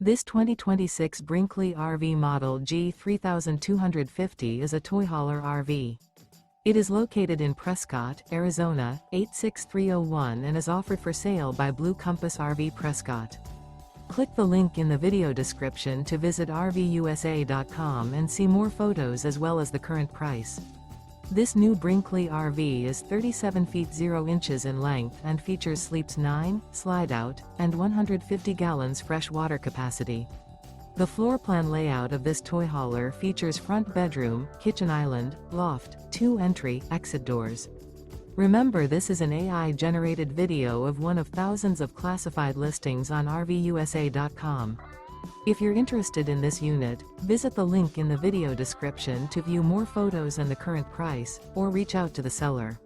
This 2026 Brinkley RV Model G 3250 is a toy hauler RV. It is located in Prescott, Arizona, 86301 and is offered for sale by Blue Compass RV Prescott. Click the link in the video description to visit RVUSA.com and see more photos as well as the current price. This new Brinkley RV is 37 feet 0 inches in length and features sleeps 9, slide-out, and 150 gallons fresh water capacity. The floor plan layout of this toy hauler features front bedroom, kitchen island, loft, 2 entry, exit doors. Remember, this is an AI-generated video of one of thousands of classified listings on RVUSA.com. If you're interested in this unit, visit the link in the video description to view more photos and the current price, or reach out to the seller.